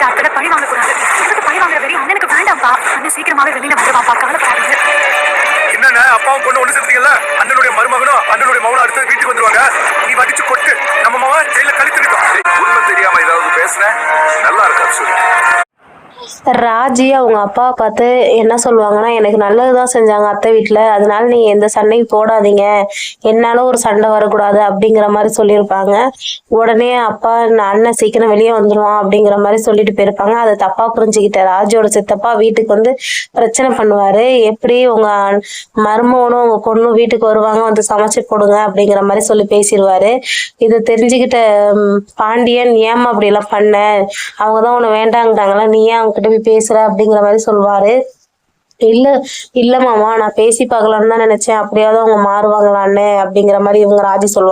கிட்ட அத்தனை பழி வாங்க கூடாது. எனக்கு பழி வாங்குற வெறி அண்ணனுக்கு வேண்டாம்ப்பா. அண்ணன் சீக்கிரமாவே வெளியில வந்துருவாப்பா, கவலைப்படாதீங்க. என்னன்னா அப்பாவும் பொண்ணு ஒண்ணு சேர்த்தீங்கல்ல, அண்ணனுடைய மருமகனும் அண்ணனுடைய மகனும் அடுத்து வீட்டுக்கு வந்துருவாங்க. நீ வடிச்சு கொட்டு, நம்ம மகன் ஜெயில கழித்திருக்கோம். உண்மை தெரியாம ஏதாவது பேசுறேன் நல்லா இருக்காது சொல்லு. ராஜி அவங்க அப்பாவை பார்த்து என்ன சொல்லுவாங்கன்னா, எனக்கு நல்லதுதான் செஞ்சாங்க அத்தை வீட்டில், அதனால நீ எந்த சண்டையும் போடாதீங்க, என்னால ஒரு சண்டை வரக்கூடாது அப்படிங்கிற மாதிரி சொல்லியிருப்பாங்க. உடனே அப்பா அண்ணன் சீக்கிரம் வெளியே வந்துடுவான் அப்படிங்கிற மாதிரி சொல்லிட்டு போயிருப்பாங்க. அதை தப்பா புரிஞ்சுக்கிட்ட ராஜியோட சித்தப்பா வீட்டுக்கு வந்து பிரச்சனை பண்ணுவாரு. எப்படி உங்க மருமகனும் உங்க பொண்ணும் வீட்டுக்கு வருவாங்க, வந்து சமைச்சு போடுங்க அப்படிங்கிற மாதிரி சொல்லி பேசிடுவாரு. இதை தெரிஞ்சுக்கிட்ட பாண்டியன், ஏமா அப்படி எல்லாம் பண்ண, அவங்கதான் உன்னை வேண்டாங்கிறாங்களா, நீ ஏன் அவங்க கிட்ட போய் பேசுற அப்படிங்கிற மாதிரி சொல்லுவாரு. இல்ல மாமா, நான் பேசி பார்க்கலான்னு தான் நினைச்சேன், அப்படியாவது அவங்க மாறுவாங்களான்னு அப்படிங்கிற மாதிரி இவங்க ராஜி சொல்லுவாங்க.